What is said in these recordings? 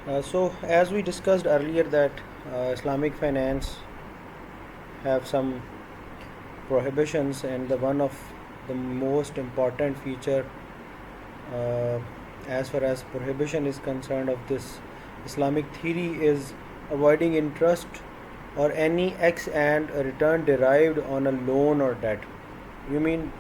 So as we discussed earlier that Islamic finance have some prohibitions, and the one of the most important feature uh, as far as prohibition is concerned of this Islamic theory is avoiding interest or any ex and return derived on a loan or debt. You mean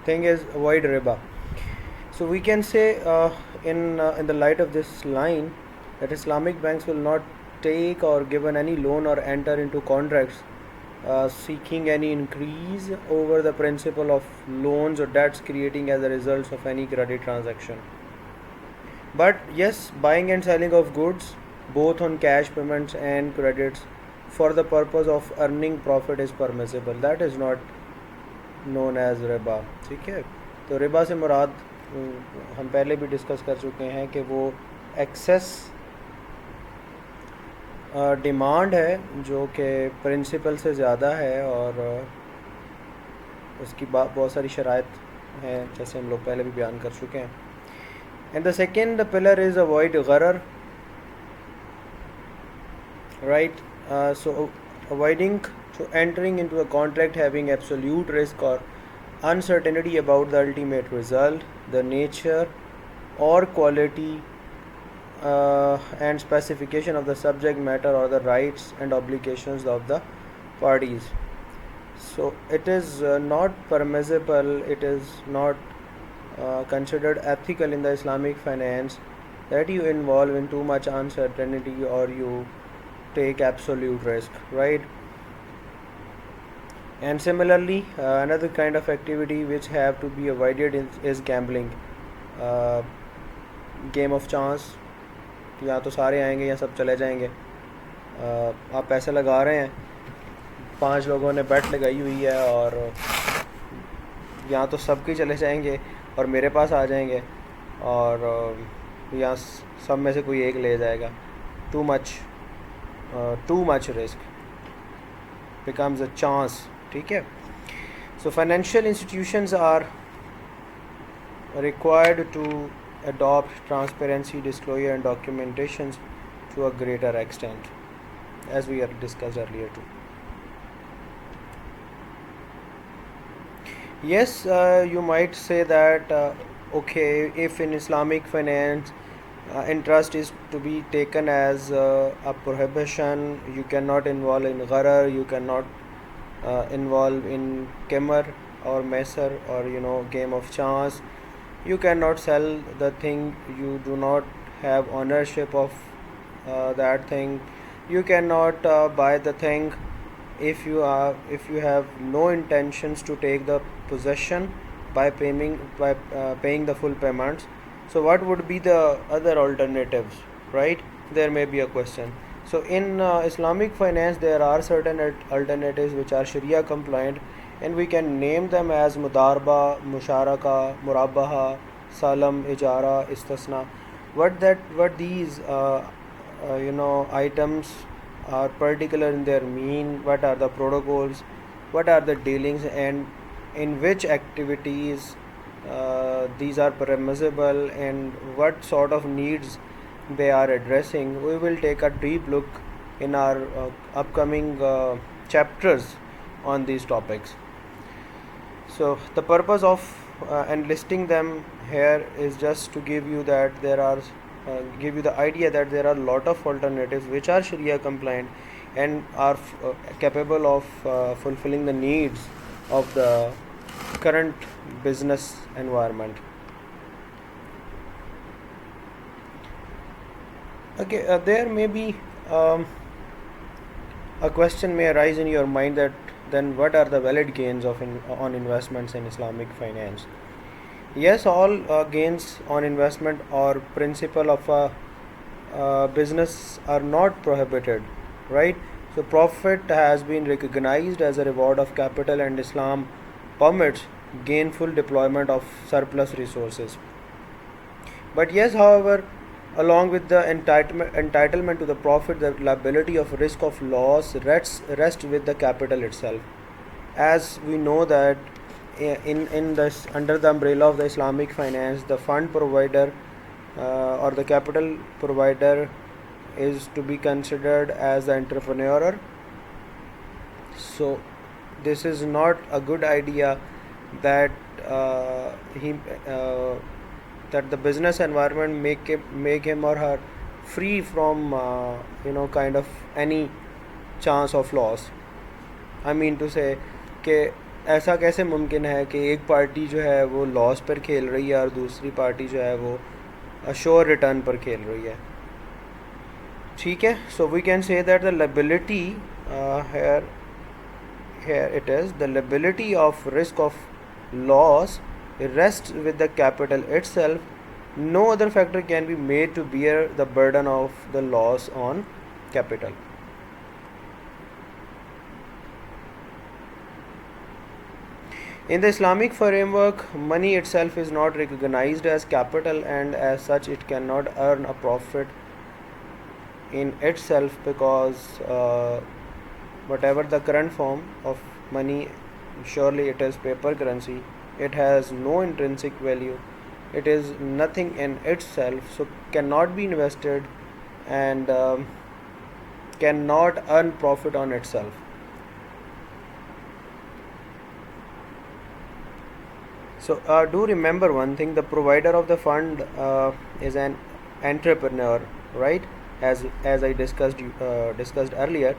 thing is avoid riba. So we can say in the light of this line that Islamic banks will not take or given any loan or enter into contracts seeking any increase over the principal of loans or debts creating as a result of any credit transaction. But yes, buying and selling of goods both on cash payments and credits for the purpose of earning profit is permissible. That is not known as Riba. ठीक है, तो रिबा से मुराद हम पहले भी discuss कर चुके हैं कि वो एक्सेस डिमांड है जो कि प्रिंसिपल से ज़्यादा है, और उसकी बहुत सारी शराइत हैं जैसे हम लोग पहले भी बयान कर चुके हैं. And the second pillar is avoid गरर, right? So avoiding so entering into a contract having absolute risk or uncertainty about the ultimate result, the nature or quality and specification of the subject matter or the rights and obligations of the parties. So it is not permissible, it is not considered ethical in the Islamic finance that you involve in too much uncertainty or you take absolute risk, right? And similarly, another kind of activity which have to be avoided is gambling. uh, game of chance, या तो सारे आएंगे या सब चले जाएंगे. आप पैसे लगा रहे हैं, 5 लोगों ने बेट लगाई हुई है, और या तो सब के चले जाएंगे और मेरे पास आ जाएंगे, और या सब में से कोई एक ले जाएगा. Too much risk becomes a chance. ठीक है. So financial institutions are required to adopt transparency, disclosure and documentations to a greater extent, as we have discussed earlier too. Yes, you might say that okay, if in Islamic finance interest is to be taken as a prohibition, you cannot involve in gharar, you cannot involve in kimar or mesar, or game of chance. You cannot sell the thing, you do not have ownership of that thing. You cannot buy the thing if you have no intentions to take the possession by paying the full payments. So what would be the other alternatives, right? There may be a question. So in Islamic finance there are certain alternatives which are Sharia compliant, and we can name them as mudarba, musharaka, murabaha, salam, ijara, istisna. What these items are particular in their mean, what are the protocols, what are the dealings, and in which activities these are permissible, and what sort of needs they are addressing. We will take a deep look in our upcoming chapters on these topics. So the purpose of enlisting them here is just to give you the idea that there are a lot of alternatives which are Sharia compliant and are capable of fulfilling the needs of the current business environment. Okay, there may be a question may arise in your mind that then what are the valid gains on investments in Islamic finance? Yes, all gains on investment or principle of a business are not prohibited, right? So profit has been recognized as a reward of capital, and Islam permits gainful deployment of surplus resources. But yes, however, along with the entitlement to the profit, the liability of risk of loss rests with the capital itself. As we know that in this under the umbrella of the Islamic finance, the fund provider or the capital provider is to be considered as the entrepreneur. So this is not a good idea that he that the business environment make him or her free from kind of any chance of loss. I mean to say کہ ایسا کیسے ممکن ہے کہ ایک party جو ہے وہ لاس پر کھیل رہی ہے اور دوسری پارٹی جو ہے وہ شور ریٹرن پر کھیل رہی ہے. ٹھیک ہے. So we can say that the liability here it is, the liability of risk of loss rests with the capital itself. No other factor can be made to bear the burden of the loss on capital. In the Islamic framework, money itself is not recognized as capital, and as such it cannot earn a profit in itself, because whatever the current form of money, surely it is paper currency, it has no intrinsic value, it is nothing in itself, so cannot be invested and cannot earn profit on itself. So do remember one thing, the provider of the fund is an entrepreneur, right? As I discussed earlier.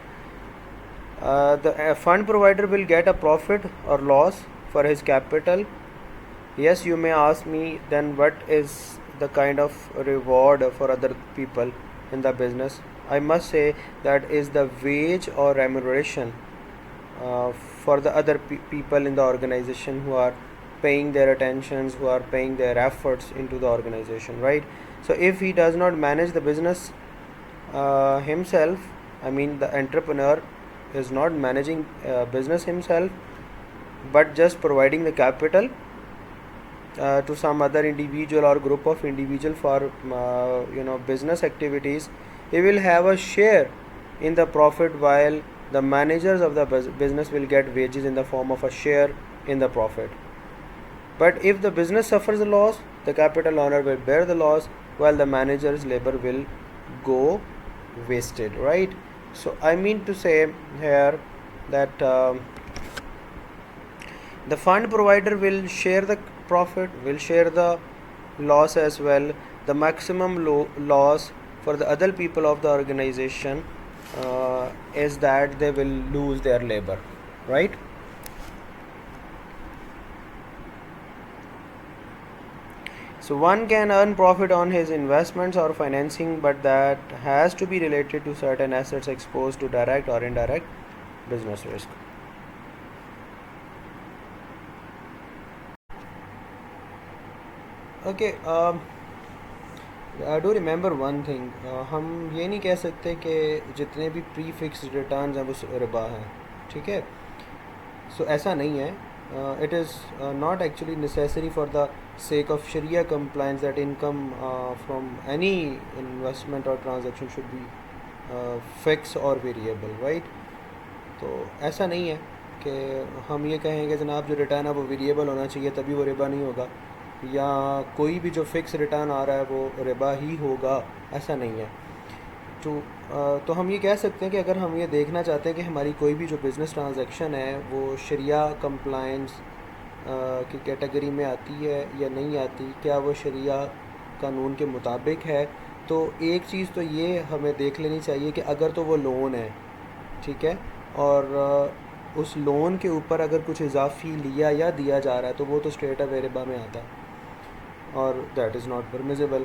The fund provider will get a profit or loss for his capital. Yes, you may ask me, then what is the kind of reward for other people in the business? I must say that is the wage or remuneration for the other people in the organization who are paying their attentions, who are paying their efforts into the organization, right? So if he does not manage the business himself, I mean the entrepreneur is not managing business himself, but just providing the capital to some other individual or group of individual for business activities, he will have a share in the profit, while the managers of the business will get wages in the form of a share in the profit. But if the business suffers a loss, the capital owner will bear the loss, while the manager's labor will go wasted, right? So I mean to say here that the fund provider will share the profit, will share the loss as well. The maximum loss for the other people of the organization is that they will lose their labor, right? So one can earn profit on his investments or financing, but that has to be related to certain assets exposed to direct or indirect business risk. Okay, I do remember one thing. ہم یہ نہیں کہہ سکتے کہ جتنے بھی پری fixed returns ہیں وہ ربا ہیں. ٹھیک ہے. سو ایسا نہیں ہے. It is not actually necessary for the sake of Sharia compliance that income from any investment or transaction should be fixed or variable, right? تو ایسا نہیں ہے کہ ہم یہ کہیں کہ جناب جو ریٹرن ہے وہ ویریبل ہونا چاہیے تبھی وہ ربا نہیں ہوگا, یا کوئی بھی جو فکس ریٹرن آ رہا ہے وہ ربا ہی ہوگا. ایسا نہیں ہے. تو ہم یہ کہہ سکتے ہیں کہ اگر ہم یہ دیکھنا چاہتے ہیں کہ ہماری کوئی بھی جو بزنس ٹرانزیکشن ہے وہ شریعہ کمپلائنس کی کیٹیگری میں آتی ہے یا نہیں آتی, کیا وہ شریعہ قانون کے مطابق ہے, تو ایک چیز تو یہ ہمیں دیکھ لینی چاہیے کہ اگر تو وہ لون ہے, ٹھیک ہے, اور اس لون کے اوپر اگر کچھ اضافی لیا یا دیا جا رہا ہے تو وہ تو اسٹریٹ اوے ربا میں آتا ہے, اور that is not permissible.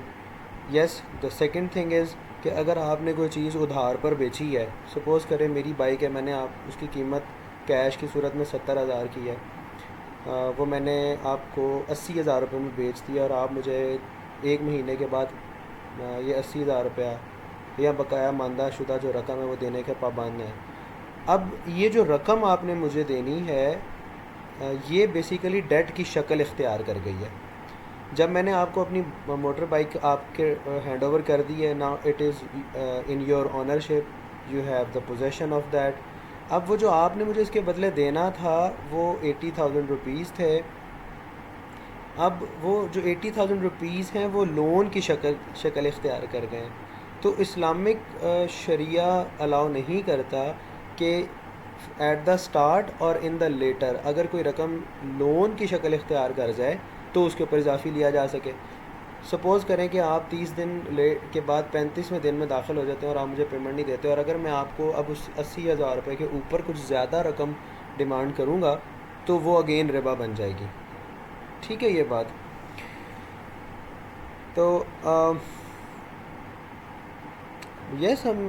Yes, the second thing is کہ اگر آپ نے کوئی چیز ادھار پر بیچی ہے, سپوز کریں میری بائک ہے, میں نے آپ اس کی قیمت کیش کی صورت میں 70,000 کی ہے, وہ میں نے آپ کو 80,000 روپے میں بیچ دیا, اور آپ مجھے 1 مہینے کے بعد یہ 80,000 روپیہ یا بقایا ماندہ شدہ جو رقم ہے وہ دینے کے پابند ہیں. اب یہ جو رقم آپ نے مجھے دینی ہے یہ بیسیکلی ڈیٹ کی شکل اختیار کر گئی ہے. جب میں نے آپ کو اپنی موٹر بائک آپ کے ہینڈ اوور کر دی ہے, now it is in your ownership, you have the position of that. اب وہ جو آپ نے مجھے اس کے بدلے دینا تھا وہ 80,000 روپیز تھے, اب وہ جو 80,000 روپیز ہیں وہ لون کی شکل اختیار کر گئے ہیں. تو اسلامک شریعہ الاؤ نہیں کرتا کہ ایٹ دا اسٹارٹ اور ان دا لیٹر اگر کوئی رقم لون کی شکل اختیار کر جائے تو اس کے اوپر اضافی لیا جا سکے. سپوز کریں کہ آپ 30 دن کے بعد 35ویں دن میں داخل ہو جاتے ہیں اور آپ مجھے پیمنٹ نہیں دیتے, اور اگر میں آپ کو اب اس 80,000 روپے کے اوپر کچھ زیادہ رقم ڈیمانڈ کروں گا تو وہ اگین ربا بن جائے گی. ٹھیک ہے یہ بات. تو یس ہم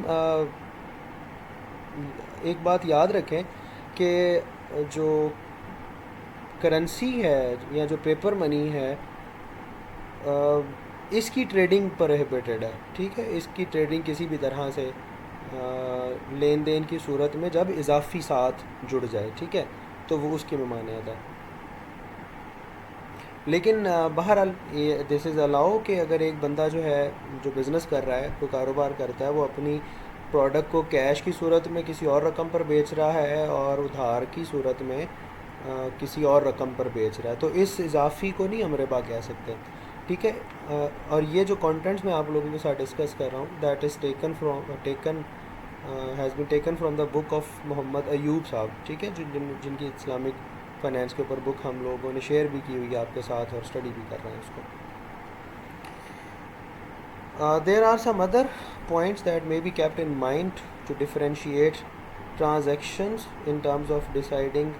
ایک بات یاد رکھیں کہ جو کرنسی ہے یا جو پیپر منی ہے اس کی ٹریڈنگ پروہیبٹڈ ہے. ٹھیک ہے, اس کی ٹریڈنگ کسی بھی طرح سے لین دین کی صورت میں جب اضافی ساتھ جڑ جائے, ٹھیک ہے, تو وہ اس کی ممانعت ہے. لیکن بہرحال یہ دس از الاؤ کہ اگر ایک بندہ جو ہے جو بزنس کر رہا ہے, کوئی کاروبار کرتا ہے, وہ اپنی پروڈکٹ کو کیش کی صورت میں کسی اور رقم پر بیچ رہا ہے اور ادھار کی صورت میں کسی اور رقم پر بیچ رہا ہے, تو اس اضافی کو نہیں ہم ربا کہہ سکتے. ٹھیک ہے, اور یہ جو کانٹینٹس میں آپ لوگوں کے ساتھ ڈسکس کر رہا ہوں that is has been taken from the book of Muhammad Ayub صاحب. ٹھیک ہے, جن کی اسلامک فائنینس کے اوپر بک ہم لوگوں نے شیئر بھی کی ہوئی ہے آپ کے ساتھ اور اسٹڈی بھی کر رہے ہیں اس کو. There are some other points that may be kept in mind to differentiate transactions in terms of deciding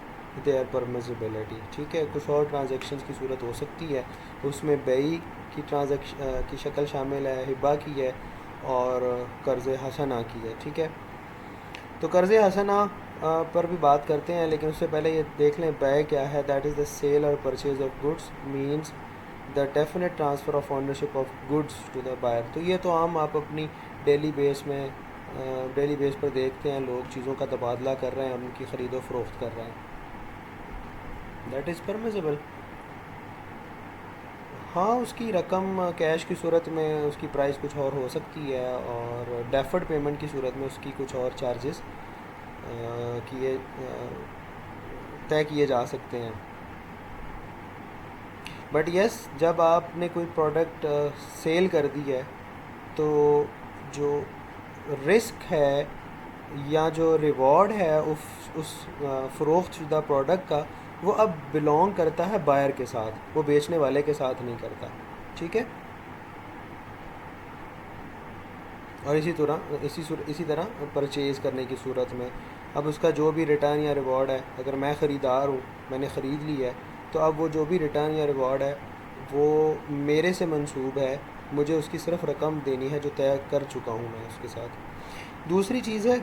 their permissibility. ٹھیک ہے, کچھ اور ٹرانزیکشنز کی صورت ہو سکتی ہے, اس میں بیع کی شکل شامل ہے, ہبہ کی ہے, اور قرض حسنہ کی ہے. ٹھیک ہے, تو قرض حسنہ پر بھی بات کرتے ہیں, لیکن اس سے پہلے یہ دیکھ لیں بیع کیا ہے. دیٹ از دا سیل اور purchase of goods means the definite transfer of ownership of goods to the buyer. تو یہ تو عام آپ اپنی ڈیلی بیس پر دیکھتے ہیں, لوگ چیزوں کا تبادلہ کر رہے ہیں, ان کی خرید و فروخت کر رہے ہیں. That is permissible. ہاں, اس کی رقم کیش کی صورت میں اس کی پرائس کچھ اور ہو سکتی ہے, اور ڈیفرڈ پیمنٹ کی صورت میں اس کی کچھ اور چارجز طے کیے جا سکتے ہیں. بٹ یس, جب آپ نے کوئی پروڈکٹ سیل کر دی ہے تو جو رسک ہے یا جو ریوارڈ ہے اس فروخت شدہ پروڈکٹ کا, وہ اب بلونگ کرتا ہے بائر کے ساتھ, وہ بیچنے والے کے ساتھ نہیں کرتا. ٹھیک ہے, اور اسی طرح پرچیز کرنے کی صورت میں اب اس کا جو بھی ریٹرن یا ریوارڈ ہے, اگر میں خریدار ہوں, میں نے خرید لی ہے, تو اب وہ جو بھی ریٹرن یا ریوارڈ ہے وہ میرے سے منسوب ہے, مجھے اس کی صرف رقم دینی ہے جو طے کر چکا ہوں میں اس کے ساتھ. دوسری چیز ہے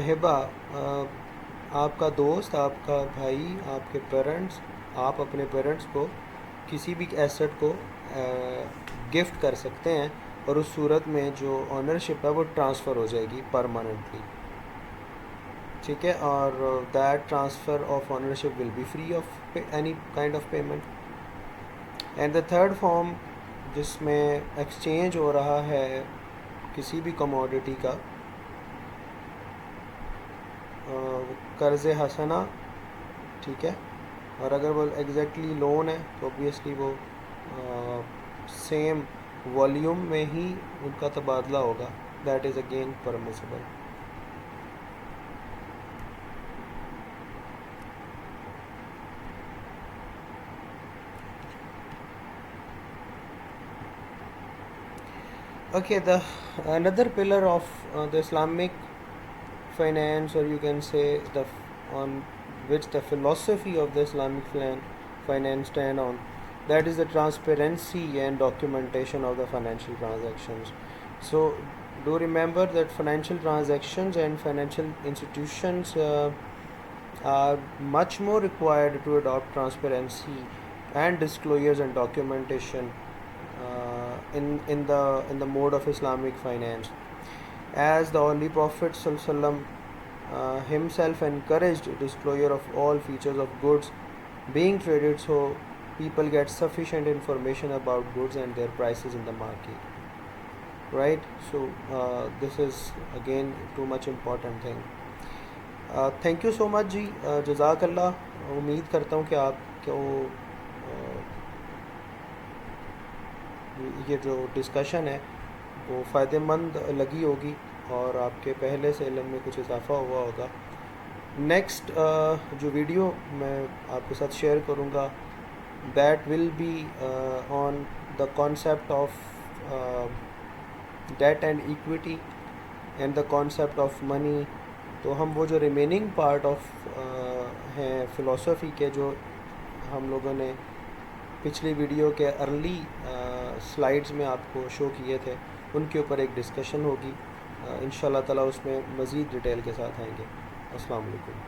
ہبہ. آپ کا دوست, آپ کا بھائی, آپ کے پیرنٹس, آپ اپنے پیرنٹس کو کسی بھی ایسٹ کو گفٹ کر سکتے ہیں, اور اس صورت میں جو آنرشپ ہے وہ ٹرانسفر ہو جائے گی پرماننٹلی. ٹھیک ہے, اور that transfer of ownership will be free of any kind of payment. And the third form جس میں ایکسچینج ہو رہا ہے کسی بھی کموڈٹی کا, قرض حسنہ. ٹھیک ہے, اور اگر وہ ایگزیکٹلی لون ہے تو اوبویسلی وہ سیم والیوم میں ہی ان کا تبادلہ ہوگا. That is again permissible. Okay, another pillar of the Islamic finance, or you can say on which the philosophy of the Islamic finance stand on, that is the transparency and documentation of the financial transactions. So do remember that financial transactions and financial institutions are much more required to adopt transparency and disclosures and documentation in the mode of Islamic finance, as the Holy Prophet ﷺ himself encouraged disclosure of all features of goods being traded, so people get sufficient information about goods and their prices in the market. Right? So this is again too much important thing. Thank you so much جی, جزاک اللہ. امید کرتا ہوں کہ آپ کو یہ جو discussion ہے وہ فائدہ مند لگی ہوگی اور آپ کے پہلے سے علم میں کچھ اضافہ ہوا ہوگا. نیکسٹ جو ویڈیو میں آپ کے ساتھ شیئر کروں گا that will be on the concept of debt and equity and the concept of money. تو ہم وہ جو remaining part of his philosophy کے جو ہم لوگوں نے پچھلی ویڈیو کے ارلی سلائیڈز میں آپ کو شو کیے تھے ان کے اوپر ایک ڈسکشن ہوگی. ان شاء اللہ تعالیٰ اس میں مزید ڈیٹیل کے ساتھ آئیں گے. السلام علیکم.